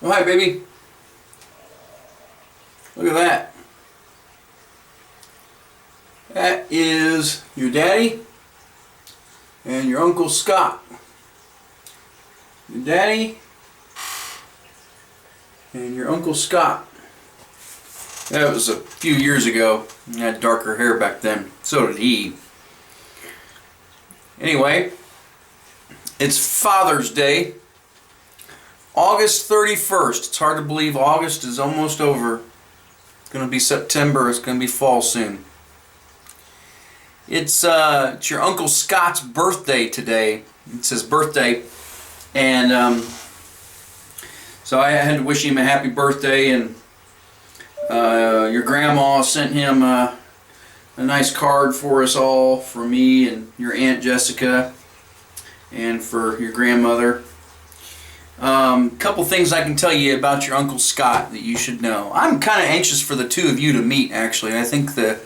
Oh, hi, baby. Look at that. That is your daddy and your Uncle Scott. Your daddy and your Uncle Scott. That was a few years ago. I had darker hair back then. So did he. Anyway, it's Father's Day. August 31st. It's hard to believe August is almost over. It's going to be September. It's going to be fall soon. It's your Uncle Scott's birthday today. It's his birthday. And so I had to wish him a happy birthday. And your grandma sent him a nice card for us all, for me and your Aunt Jessica, and for your grandmother. Couple things I can tell you about your Uncle Scott that you should know. I'm kind of anxious for the two of you to meet, actually. I think the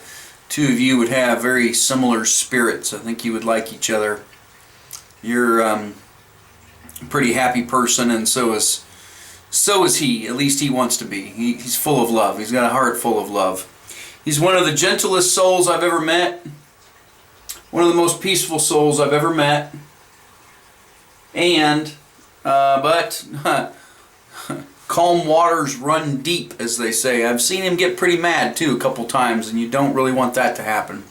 two of you would have very similar spirits. I think you would like each other. You're a pretty happy person, and so is he. At least he wants to be. He's full of love. He's got a heart full of love. He's one of the gentlest souls I've ever met. One of the most peaceful souls I've ever met. And but calm waters run deep, as they say. I've seen him get pretty mad too a couple times, and you don't really want that to happen.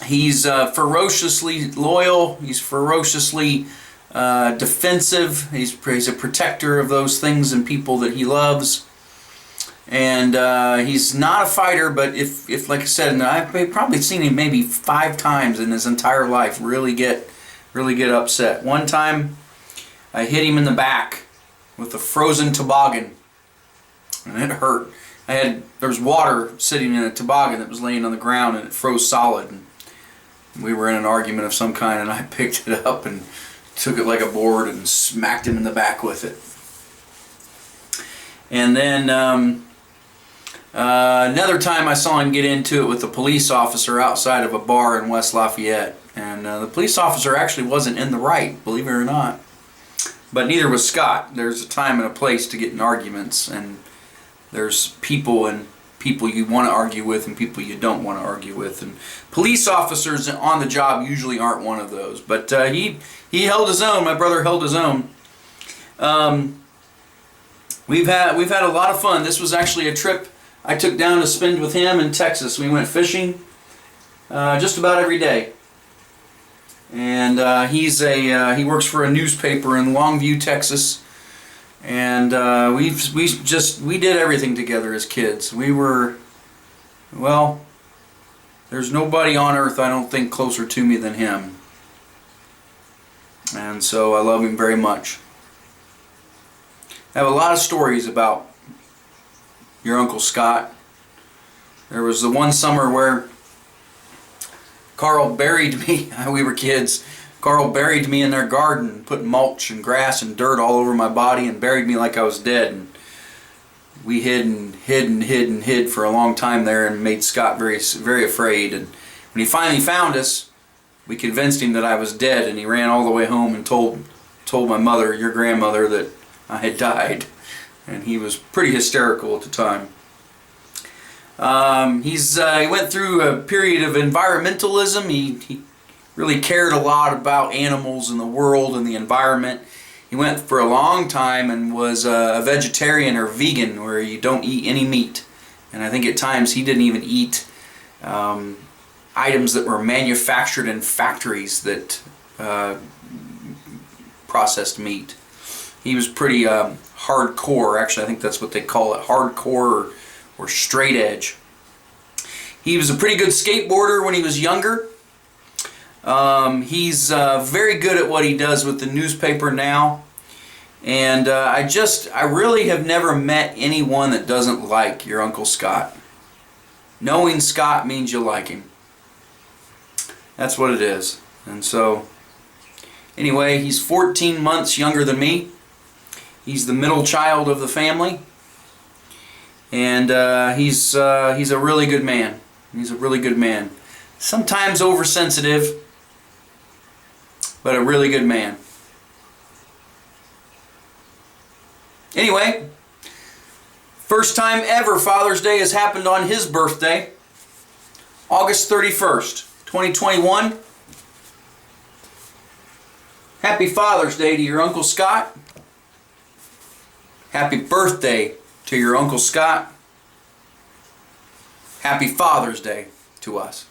He's ferociously loyal. He's ferociously defensive. He's a protector of those things and people that he loves. And he's not a fighter, but if like I said, and I've probably seen him maybe 5 times in his entire life really get upset. One time I hit him in the back with a frozen toboggan, and it hurt. There was water sitting in a toboggan that was laying on the ground, and it froze solid. And we were in an argument of some kind, and I picked it up and took it like a board and smacked him in the back with it. And then another time I saw him get into it with a police officer outside of a bar in West Lafayette. And the police officer actually wasn't in the right, believe it or not. But neither was Scott. There's a time and a place to get in arguments, and there's people you want to argue with and people you don't want to argue with. And police officers on the job usually aren't one of those. But he held his own. My brother held his own. We've had a lot of fun. This was actually a trip I took down to spend with him in Texas. We went fishing just about every day. And he works for a newspaper in Longview, Texas. And we did everything together as kids. We were, well, there's nobody on earth I don't think closer to me than him. And so I love him very much. I have a lot of stories about your Uncle Scott. There was the one summer where Carl buried me. We were kids. Carl buried me in their garden, put mulch and grass and dirt all over my body, and buried me like I was dead. And we hid for a long time there, and made Scott very, very afraid. And when he finally found us, we convinced him that I was dead, and he ran all the way home and told my mother, your grandmother, that I had died. And he was pretty hysterical at the time. He went through a period of environmentalism. He really cared a lot about animals and the world and the environment. He went for a long time and was a vegetarian or vegan, where you don't eat any meat. And I think at times he didn't even eat items that were manufactured in factories that processed meat. He was pretty hardcore. Actually, I think that's what they call it, hardcore or straight edge. He was a pretty good skateboarder when he was younger. He's very good at what he does with the newspaper now. And I really have never met anyone that doesn't like your Uncle Scott. Knowing Scott means you like him. That's what it is. And so, anyway, he's 14 months younger than me. He's the middle child of the family. And he's a really good man. He's a really good man. Sometimes oversensitive, but a really good man. Anyway, first time ever Father's Day has happened on his birthday, August 31st, 2021. Happy Father's Day to your Uncle Scott. Happy birthday to your Uncle Scott. Happy Father's Day to us.